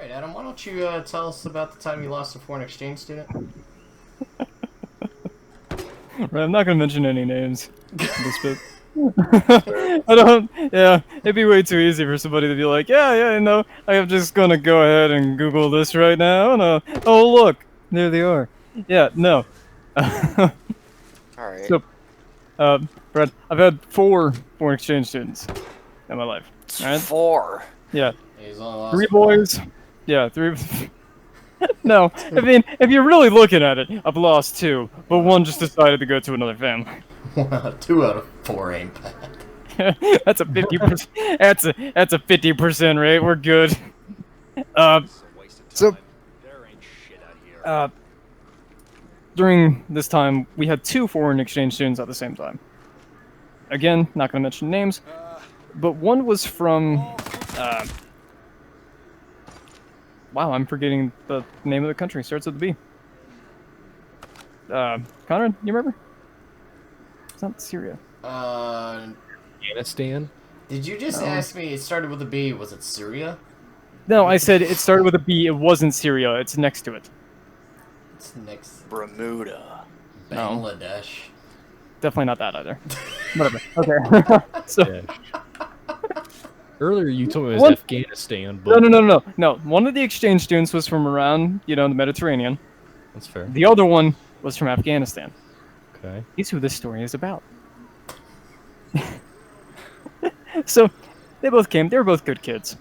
Alright, Adam, why don't you tell us about the time you lost a foreign exchange student? Right, I'm not gonna mention any names. This bit. I don't. Yeah, it'd be way too easy for somebody to be like, yeah, no, I'm just gonna go ahead and Google this right now. No, oh look, there they are. Yeah, no. Alright. So, uh, Brad, I've had 4 foreign exchange students in my life. All right. 4. Yeah, He's only lost 3 one. boys. Yeah, 3. No, I mean, if you're really looking at it, I've lost 2, but one just decided to go to another family. 2 out of 4 ain't bad. That's a 50%. That's a 50% rate. We're good. So, during this time, we had 2 foreign exchange students at the same time. Again, not gonna mention names, but one was from. Wow, I'm forgetting the name of the country. Starts with a B. Conrad, you remember? It's not Syria. Afghanistan? Did you just ask me it started with a B? Was it Syria? No, I said it started with a B. It wasn't Syria. It's next to it. It's next. Bermuda. Bangladesh. Definitely not that either. Whatever. Okay. So. Yeah. Earlier you told me it was One- Afghanistan, but No. One of the exchange students was from around, the Mediterranean. that's fair. The other one was from Afghanistan. Okay. He's who this story is about. So, they both came. They were both good kids.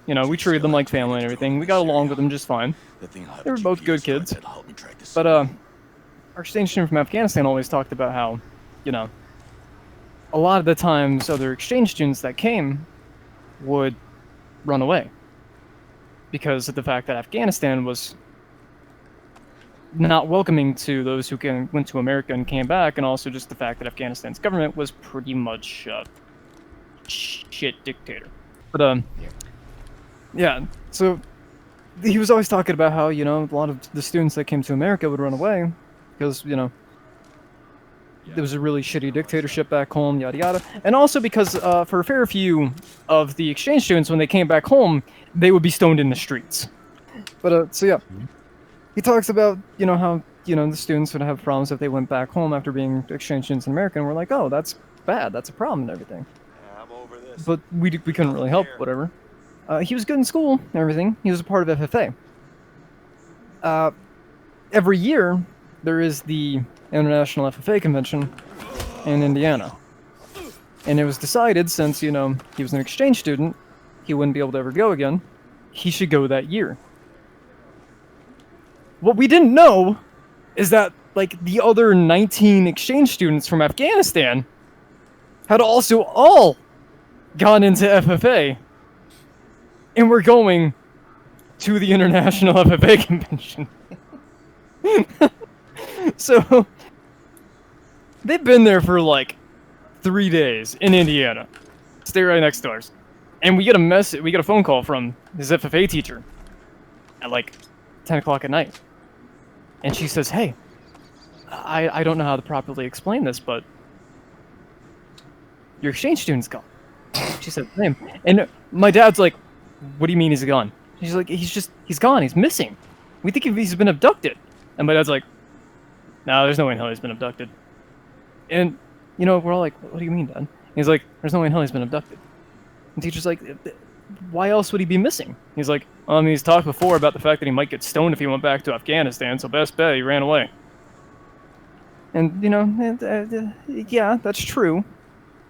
We treated them like family and everything. We got along with them just fine. They were both good kids. But, our exchange student from Afghanistan always talked about how, a lot of the times other exchange students that came would run away. Because of the fact that Afghanistan was not welcoming to those who went to America and came back, and also just the fact that Afghanistan's government was pretty much a shit dictator. But yeah. So he was always talking about how a lot of the students that came to America would run away because there was a really shitty dictatorship back home, yada yada, and also because for a fair few of the exchange students, when they came back home, they would be stoned in the streets. But so yeah. He talks about, how, the students would have problems if they went back home after being exchange students in America, and we're like, oh, that's bad, that's a problem and everything. Yeah, I'm over this. But we couldn't really help, whatever. He was good in school and everything. He was a part of FFA. Every year, there is the International FFA Convention in Indiana. And it was decided, since, he was an exchange student, he wouldn't be able to ever go again, he should go that year. What we didn't know is that, the other 19 exchange students from Afghanistan had also all gone into FFA and were going to the International FFA Convention. So, they've been there for, 3 days in Indiana. Stay right next to ours. And we get a phone call from his FFA teacher at, 10 o'clock at night. And she says, hey, I don't know how to properly explain this, but your exchange student's gone. She said, same. And my dad's like, what do you mean he's gone? She's like, he's gone, he's missing. We think he's been abducted. And my dad's like, no, there's no way in hell he's been abducted. And, we're all like, what do you mean, Dad? And he's like, there's no way in hell he's been abducted. And teacher's like, why else would he be missing? He's like, he's talked before about the fact that he might get stoned if he went back to Afghanistan, so best bet he ran away. And, yeah, that's true.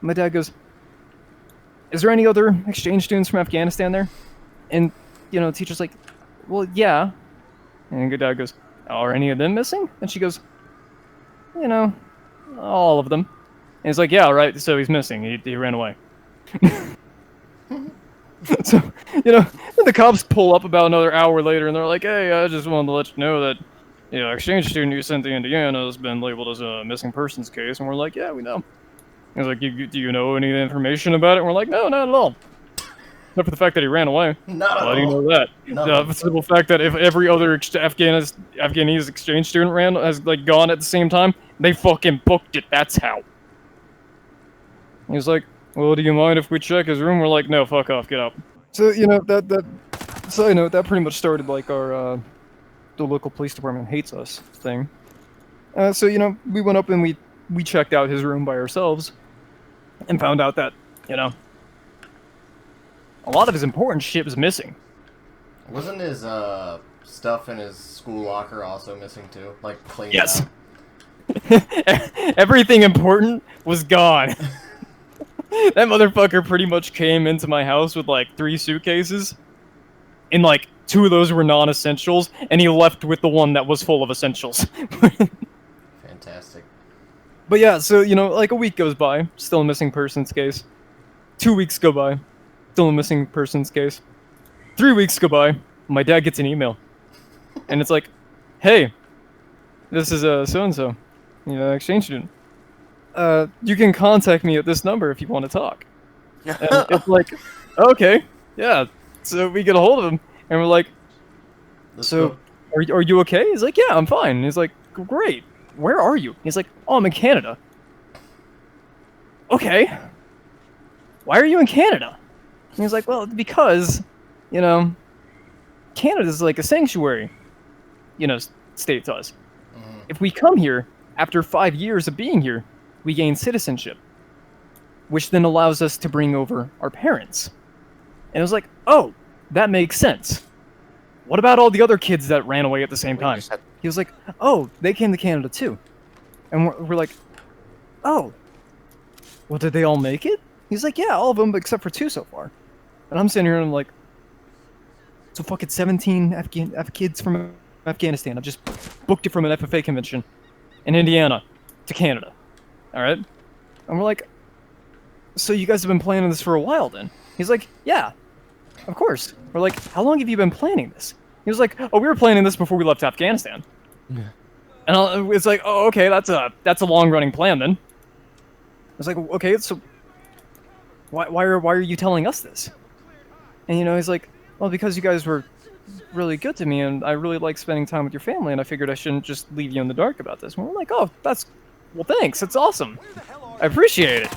My dad goes, is there any other exchange students from Afghanistan there? And, the teacher's like, well, yeah. And good dad goes, are any of them missing? And she goes, all of them. And he's like, yeah, right, so he's missing. He ran away. So, the cops pull up about another hour later, and they're like, hey, I just wanted to let you know that, exchange student you sent to Indiana has been labeled as a missing persons case. And we're like, yeah, we know. He's like, do you know any information about it? And we're like, no, not at all. Except for the fact that he ran away. Not at Why do you all. know that? No. The simple fact that if every other Afghanese exchange student has, gone at the same time, they fucking booked it. That's how. He's like, well, do you mind if we check his room? We're like, no, fuck off, get out. So, that So, you know, that pretty much started, like, our, the local police department hates us thing. So, you know, we went up and we checked out his room by ourselves and found out that, you know, a lot of his important shit was missing. Wasn't his stuff in his school locker also missing too? Like cleaned Yes. out? Everything important was gone. That motherfucker pretty much came into my house with like 3 suitcases, and like 2 of those were non-essentials, and he left with the one that was full of essentials. Fantastic. But yeah, so you know, like a week goes by, still a missing persons case. 2 weeks go by, still a missing persons case. 3 weeks go by, my dad gets an email, and it's like, "Hey, this is so-and-so, you know, exchange student. You can contact me at this number if you want to talk." And it's like, okay, yeah. So we get a hold of him, and we're like, Let's "So, go. are you okay?" He's like, "Yeah, I'm fine." And he's like, "Great. Where are you?" He's like, "Oh, I'm in Canada." Okay. Why are you in Canada? And he's like, "Well, because, you know, Canada's like a sanctuary, you know, state to us. If we come here after 5 years of being here, we gain citizenship, which then allows us to bring over our parents." And it was like, "Oh, that makes sense. What about all the other kids that ran away at the same time?" He was like, "Oh, they came to Canada too." And we're like, "Oh, well, did they all make it?" He's like, "Yeah, all of them except for 2 so far." And I'm sitting here and I'm like, so fucking 17 kids from Afghanistan. I've just booked it from an FFA convention in Indiana to Canada. All right? And we're like, "So you guys have been planning this for a while then?" He's like, "Yeah, of course." We're like, "How long have you been planning this?" He was like, "Oh, we were planning this before we left Afghanistan." And it's like, "Oh, okay, that's a long-running plan then." I was like, "Okay, so why are you telling us this?" And you know, he's like, "Well, because you guys were really good to me, and I really like spending time with your family, and I figured I shouldn't just leave you in the dark about this." And we're like, "Oh, well, thanks. It's awesome. I appreciate it.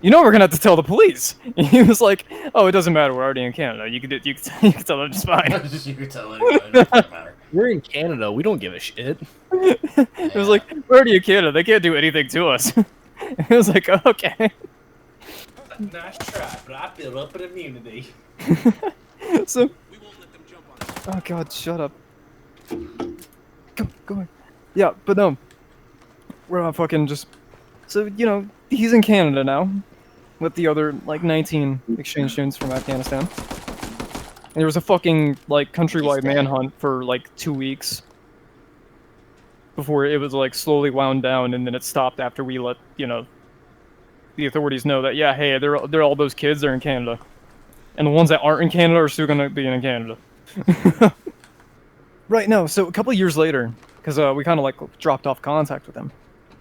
You know, we're gonna have to tell the police." And he was like, "Oh, it doesn't matter. We're already in Canada. You can tell them it's fine." You could tell anyone. It doesn't matter. We're in Canada. We don't give a shit. It was like, "We're already in Canada. They can't do anything to us." It was like, "Okay." Nice try, but I built up an immunity. So, oh god, shut up. Go on. Yeah, but no, we're not fucking just. So you know, he's in Canada now, with the other like 19 exchange students from Afghanistan. And there was a fucking like countrywide manhunt for like 2 weeks before it was like slowly wound down, and then it stopped after we let the authorities know that yeah, hey, they're all those kids are in Canada, and the ones that aren't in Canada are still gonna be in Canada. Right, no, so a couple of years later, because we kind of like dropped off contact with him.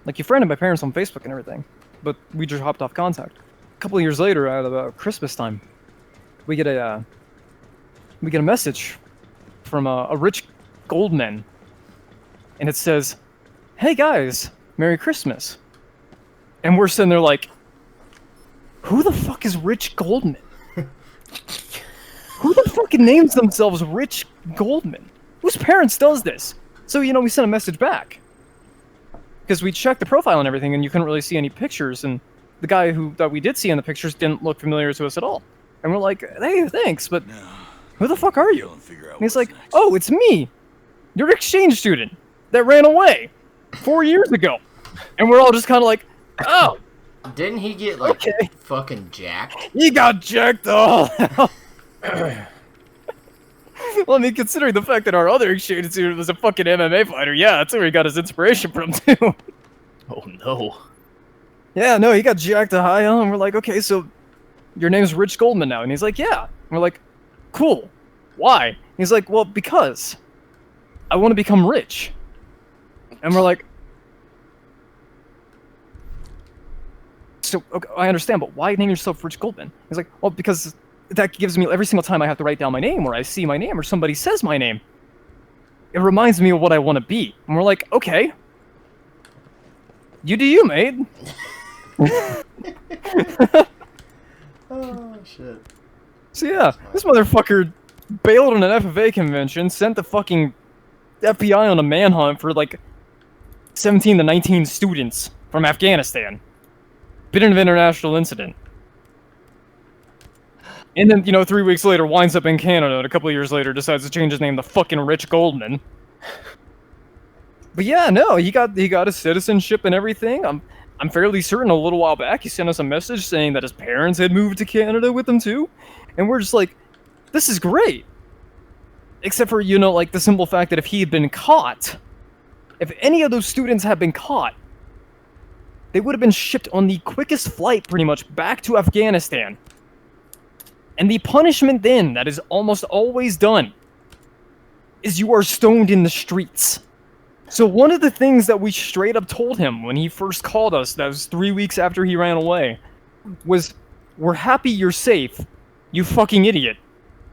Like, he friended my parents on Facebook and everything, but we just hopped off contact. A couple of years later, at about Christmas time, we get a message from a rich Goldman, and it says, "Hey guys, Merry Christmas." And we're sitting there like, who the fuck is Rich Goldman? Who the fucking names themselves Rich Goldman? Whose parents does this? So, you know, we sent a message back. Because we checked the profile and everything, and you couldn't really see any pictures, and the guy that we did see in the pictures didn't look familiar to us at all. And we're like, "Hey, thanks, but who the fuck are you?" And he's like, "Oh, it's me, your exchange student that ran away 4 years ago." And we're all just kind of like, "Oh, Didn't he get like okay." fucking jacked? He got jacked all out. Well, I mean, considering the fact that our other exchange student was a fucking MMA fighter, yeah, that's where he got his inspiration from, too. Oh no. Yeah, no, he got jacked to high on, and we're like, "Okay, so your name's Rich Goldman now?" And he's like, "Yeah." And we're like, "Cool. Why?" And he's like, "Well, because I want to become rich." And we're like, "So, okay, I understand, but why name yourself Rich Goldman?" He's like, "Well, because that gives me every single time I have to write down my name, or I see my name, or somebody says my name, it reminds me of what I want to be." And we're like, "Okay. You do you, mate." Oh shit. So yeah, this motherfucker bailed on an FFA convention, sent the fucking FBI on a manhunt for like 17 to 19 students from Afghanistan. Bit of an international incident. And then, 3 weeks later, winds up in Canada, and a couple of years later decides to change his name to fucking Rich Goldman. But yeah, no, he got his citizenship and everything. I'm fairly certain a little while back he sent us a message saying that his parents had moved to Canada with him too. And we're just like, this is great. Except for, like the simple fact that if he had been caught, if any of those students had been caught, they would have been shipped on the quickest flight pretty much back to Afghanistan. And the punishment then, that is almost always done, is you are stoned in the streets. So one of the things that we straight up told him when he first called us, that was 3 weeks after he ran away, was, we're happy you're safe, you fucking idiot.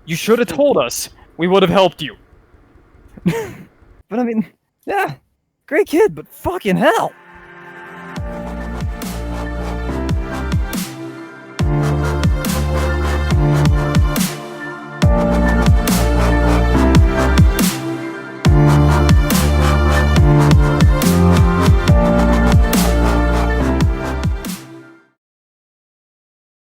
You should have told us. We would have helped you. But I mean, yeah, great kid, but fucking hell.